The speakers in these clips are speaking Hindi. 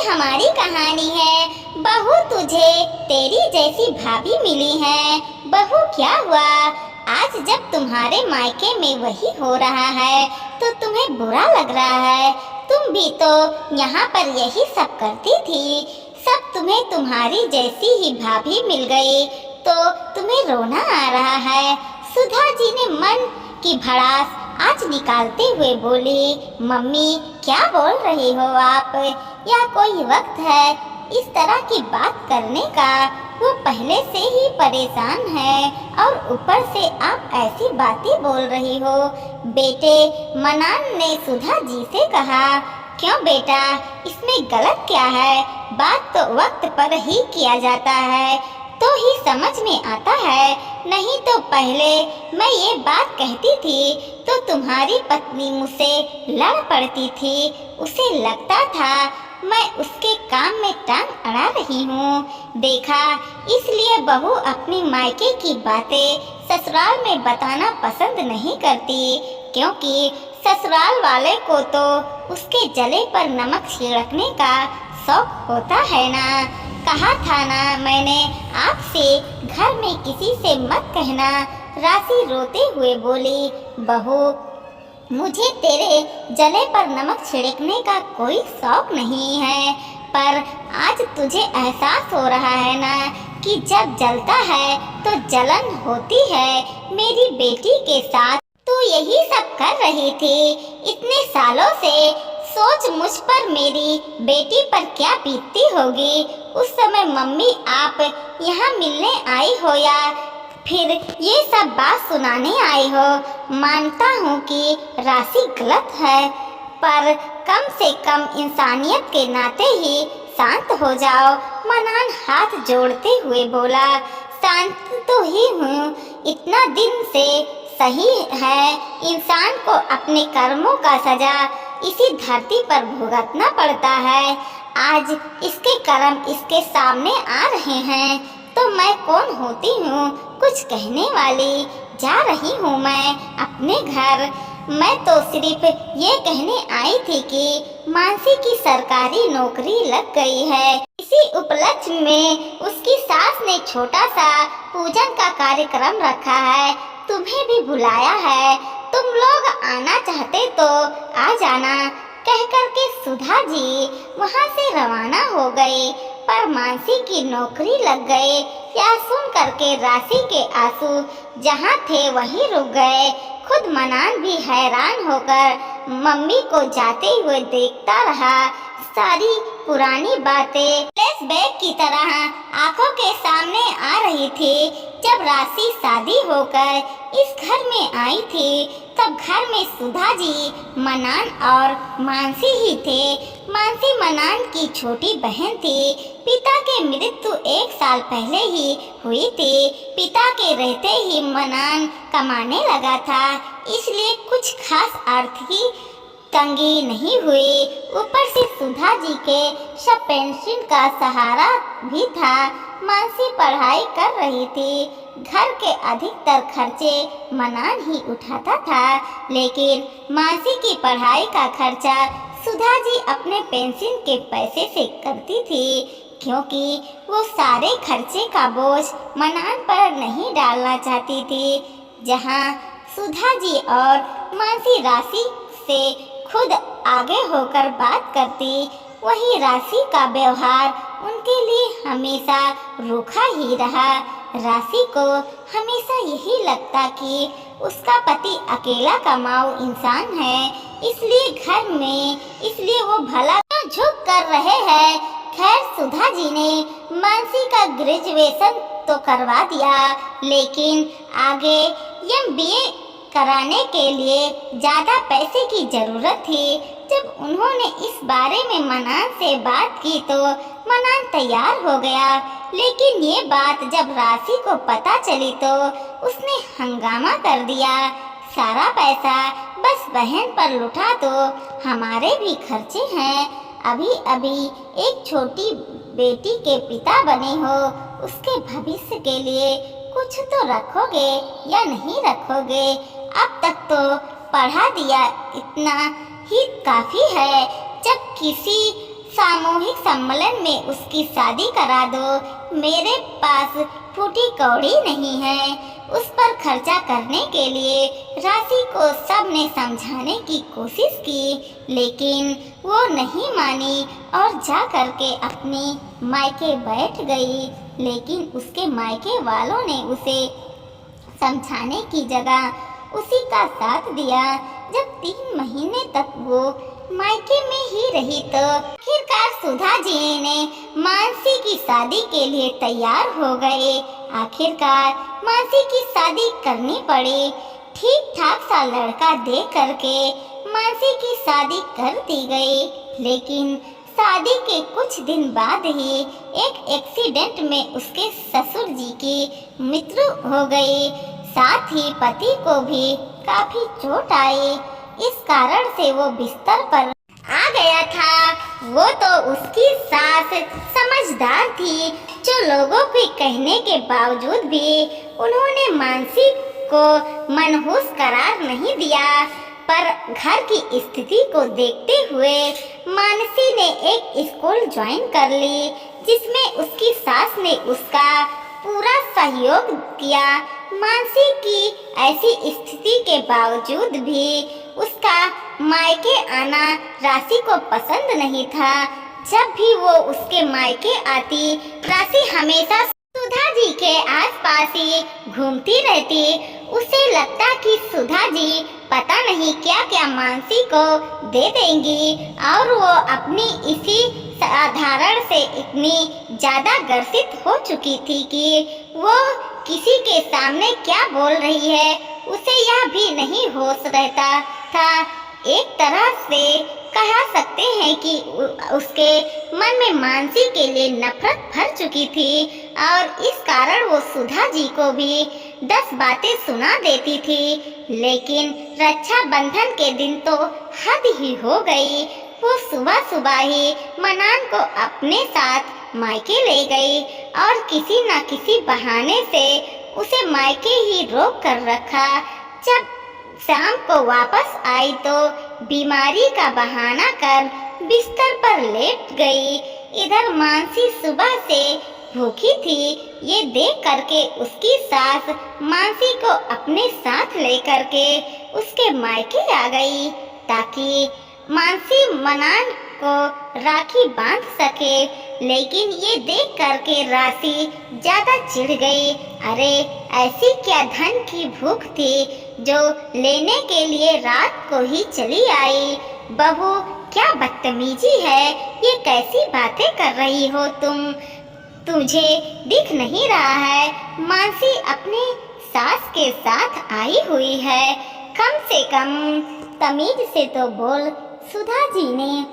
हमारी कहानी है। बहू, तुझे तेरी जैसी भाभी मिली है। बहू, क्या हुआ? आज जब तुम्हारे मायके में वही हो रहा है तो तुम्हें बुरा लग रहा है। तुम भी तो यहाँ पर यही सब करती थी। सब तुम्हें तुम्हारी जैसी ही भाभी मिल गई तो तुम्हें रोना आ रहा है। सुधा जी ने मन की भड़ास आज निकालते हुए बोली, मम्मी क्या बोल रही हो आप? यह कोई वक्त है इस तरह की बात करने का? वो पहले से ही परेशान है और ऊपर से आप ऐसी बातें बोल रही हो। बेटे, मनान ने सुधा जी से कहा, क्यों बेटा, इसमें गलत क्या है? बात तो वक्त पर ही किया जाता है तो ही समझ में आता है। नहीं तो पहले मैं ये बात कहती थी तो तुम्हारी पत्नी मुझसे लड़ पड़ती थी। उसे लगता था मैं उसके काम में टांग अड़ा रही हूँ। देखा, इसलिए बहू अपनी मायके की बातें ससुराल में बताना पसंद नहीं करती, क्योंकि ससुराल वाले को तो उसके जले पर नमक छिड़कने का शौक होता है ना। कहा था ना मैंने आपसे, घर में किसी से मत कहना। राशि रोते हुए बोली, बहू, मुझे तेरे जले पर नमक छिड़कने का कोई शौक नहीं है, पर आज तुझे एहसास हो रहा है ना कि जब जलता है तो जलन होती है। मेरी बेटी के साथ तू यही सब कर रही थी इतने सालों से। सोच मुझ पर मेरी बेटी पर क्या बीतती होगी। उस समय मम्मी आप यहाँ मिलने आई हो या फिर ये सब बात सुनाने आई हो। मानता हूँ कि राशि गलत है, पर कम से कम इंसानियत के नाते ही शांत हो जाओ। मनान हाथ जोड़ते हुए बोला, शांत तो ही हूँ, इतना दिन से सही है। इंसान को अपने कर्मों का सजा इसी धरती पर भुगतना पड़ता है। आज इसके कर्म इसके सामने आ रहे हैं तो मैं कौन होती हूँ कुछ कहने वाली? जा रही हूँ मैं अपने घर। मैं तो सिर्फ ये कहने आई थी कि मानसी की सरकारी नौकरी लग गई है। इसी उपलक्ष्य में उसकी सास ने छोटा सा पूजन का कार्यक्रम रखा है, तुम्हें भी बुलाया है। तुम लोग आना चाहते तो आ जाना। कह कर के सुधा जी वहाँ से रवाना हो गई, पर मानसी की नौकरी लग गई यह सुन करके राशि के आंसू जहाँ थे वहीं रुक गए। खुद मनान भी हैरान होकर मम्मी को जाते हुए देखता रहा। सारी पुरानी बातें फ्लैशबैक की तरह आंखों के सामने आ रही थी। जब राशि शादी होकर इस घर में आई थी तब घर में सुधा जी, मनान और मानसी ही थे। मानसी मनान की छोटी बहन थी। पिता की मृत्यु 1 साल पहले ही हुई थी। पिता के रहते ही मनान कमाने लगा था, इसलिए कुछ खास आर्थिक तंगी नहीं हुई। ऊपर से सुधा जी के सब पेंशन का सहारा भी था। मानसी पढ़ाई कर रही थी। घर के अधिकतर खर्चे मनान ही उठाता था, लेकिन मानसी की पढ़ाई का खर्चा सुधा जी अपने पेंशन के पैसे से करती थी, क्योंकि वो सारे खर्चे का बोझ मनान पर नहीं डालना चाहती थी। जहाँ सुधा जी और मानसी राशि से खुद आगे होकर बात करती, वही राशि का व्यवहार उनके लिए हमेशा रूखा ही रहा। राशि को हमेशा यही लगता कि उसका पति अकेला कमाऊ इंसान है, इसलिए वो भला तो झुक कर रहे हैं। खैर, सुधा जी ने मानसी का ग्रेजुएशन तो करवा दिया, लेकिन आगे MBA कराने के लिए ज़्यादा पैसे की ज़रूरत थी। जब उन्होंने इस बारे में मनान से बात की तो मनान तैयार हो गया, लेकिन ये बात जब राशि को पता चली तो उसने हंगामा कर दिया। सारा पैसा बस बहन पर लुटा दो, हमारे भी खर्चे हैं। अभी अभी एक छोटी बेटी के पिता बने हो, उसके भविष्य के लिए कुछ तो रखोगे या नहीं रखोगे? अब तक तो पढ़ा दिया, इतना ही काफ़ी है। जब किसी सामूहिक सम्मेलन में उसकी शादी करा दो। मेरे पास फूटी कौड़ी नहीं है। उस पर खर्चा करने के लिए राशि को सबने समझाने की कोशिश की, लेकिन वो नहीं मानी और जा करके अपनी मायके बैठ गई। लेकिन उसके मायके वालों ने उसे समझाने की जगह उसी का साथ दिया। जब 3 महीने तक वो मायके में ही रही तो आखिरकार सुधा जी ने मानसी की शादी के लिए तैयार हो गए। आखिरकार मानसी की शादी करनी पड़ी। ठीक ठाक सा लड़का देख करके मानसी की शादी कर दी गई। लेकिन शादी के कुछ दिन बाद ही एक एक्सीडेंट में उसके ससुर जी की मृत्यु हो गई। साथ ही पति को भी काफी चोट आई। इस कारण से वो बिस्तर पर आ गया था। वो तो उसकी सास समझदार थी, जो लोगों के कहने के बावजूद भी उन्होंने मानसी को मनहूस करार नहीं दिया। पर घर की स्थिति को देखते हुए मानसी ने एक स्कूल ज्वाइन कर ली, जिसमें उसकी सास ने उसका पूरा सहयोग किया। मानसी की ऐसी स्थिति के बावजूद भी उसका मायके आना राशि को पसंद नहीं था। जब भी वो उसके मायके आती, राशि हमेशा सुधा जी के आसपास ही घूमती रहती। उसे लगता कि सुधा जी पता नहीं क्या क्या मानसी को दे देंगी, और वो अपनी इसी साधारण से इतनी ज्यादा ग्रसित हो चुकी थी कि वो किसी के सामने क्या बोल रही है उसे यह भी नहीं होश रहता था। एक तरह से कह सकते हैं कि उसके मन में मानसी के लिए नफरत भर चुकी थी, और इस कारण वो सुधा जी को भी 10 बातें सुना देती थी। लेकिन रक्षाबंधन के दिन तो हद ही हो गई। वो सुबह सुबह ही मनान को अपने साथ मायके ले गई और किसी न किसी बहाने से उसे मायके ही रोक कर रखा। जब शाम को वापस आई तो बीमारी का बहाना कर बिस्तर पर लेट गई। इधर मानसी सुबह से भूखी थी। ये देख करके उसकी सास मानसी को अपने साथ लेकर के उसके मायके आ गई, ताकि मानसी मनान को राखी बांध सके। लेकिन ये देख करके राशि ज्यादा चिढ़ गई। अरे ऐसी क्या धन की भूख थी जो लेने के लिए रात को ही चली आई। बहू, क्या बदतमीजी है, ये कैसी बातें कर रही हो तुम? तुझे दिख नहीं रहा है मानसी अपनी सास के साथ आई हुई है? कम से कम तमीज से तो बोल। सुधा जी ने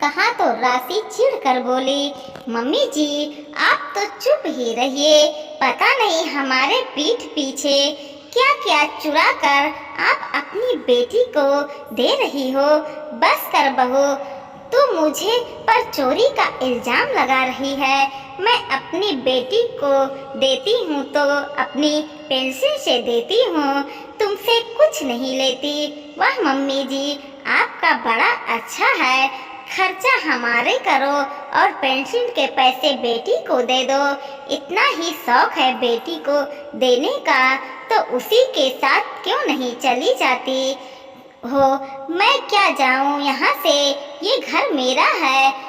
कहा तो राशि चिढ़ कर बोली, मम्मी जी आप तो चुप ही रहिए। पता नहीं हमारे पीठ पीछे क्या क्या चुरा कर आप अपनी बेटी को दे रही हो। बस कर बहू, तू मुझे पर चोरी का इल्जाम लगा रही है। मैं अपनी बेटी को देती हूँ तो अपनी पेंशन से देती हूँ, तुमसे कुछ नहीं लेती। वाह मम्मी जी, आपका बड़ा अच्छा है। खर्चा हमारे करो और पेंशन के पैसे बेटी को दे दो। इतना ही शौक है बेटी को देने का तो उसी के साथ क्यों नहीं चली जाती हो? मैं क्या जाऊं यहाँ से, ये घर मेरा है।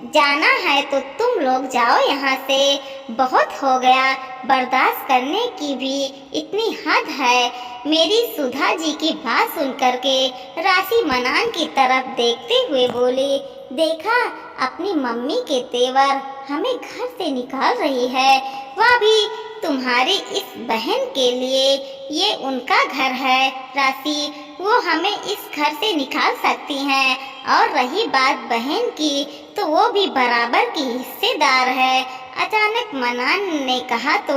जाना है तो तुम लोग जाओ यहाँ से। बहुत हो गया, बर्दाश्त करने की भी इतनी हद है। मेरी सुधा जी की बात सुन करके राशि मनान की तरफ देखते हुए बोली, देखा अपनी मम्मी के तेवर हमें घर से निकाल रही है, वह भी तुम्हारी इस बहन के लिए। ये उनका घर है राशि, वो हमें इस घर से निकाल सकती हैं। और रही बात बहन की तो वो भी बराबर की हिस्सेदार है। अचानक मनान ने कहा तो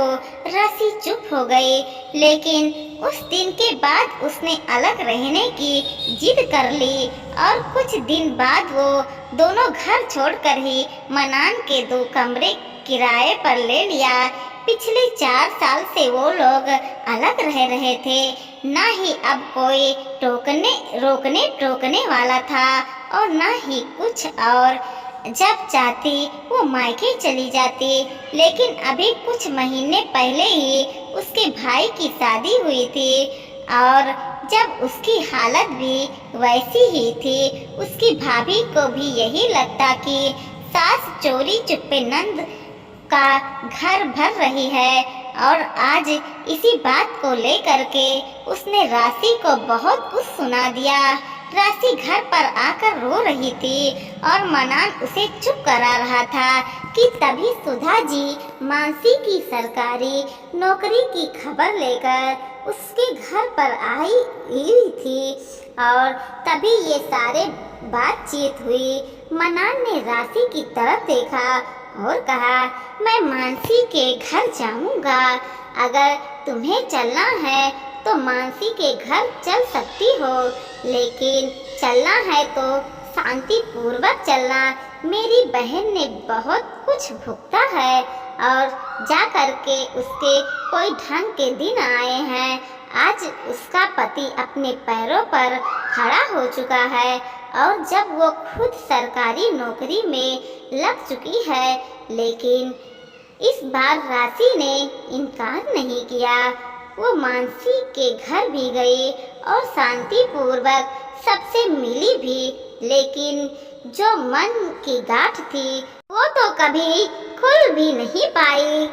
राशि चुप हो गई। लेकिन उस दिन के बाद उसने अलग रहने की जिद कर ली और कुछ दिन बाद वो दोनों घर छोड़कर ही मनान के 2 कमरे किराए पर ले लिया। पिछले 4 साल से वो लोग अलग रह रहे थे। ना ही अब कोई रोकने टोकने वाला था और ना ही कुछ और। जब चाहती वो मायके चली जाती। लेकिन अभी कुछ महीने पहले ही उसके भाई की शादी हुई थी और जब उसकी हालत भी वैसी ही थी, उसकी भाभी को भी यही लगता कि सास चोरी चुप्पे नंद का घर भर रही है। और आज इसी बात को लेकर के उसने राशि को बहुत कुछ सुना दिया। राशि घर पर आकर रो रही थी और मनान उसे चुप करा रहा था कि तभी सुधा जी मानसी की सरकारी नौकरी की खबर लेकर उसके घर पर आई हुई थी और तभी ये सारे बातचीत हुई। मनान ने राशि की तरफ देखा और कहा, मैं मानसी के घर जाऊंगा। अगर तुम्हें चलना है तो मानसी के घर चल सकती हो, लेकिन चलना है तो शांति पूर्वक चलना। मेरी बहन ने बहुत कुछ भुगता है और जा करके उसके कोई ढंग के दिन आए हैं। आज उसका पति अपने पैरों पर खड़ा हो चुका है और जब वो खुद सरकारी नौकरी में लग चुकी है, लेकिन इस बार राशि ने इनकार नहीं किया। वो मानसी के घर भी गई और शांतिपूर्वक सबसे मिली भी, लेकिन जो मन की गांठ थी वो तो कभी खुल भी नहीं पाई।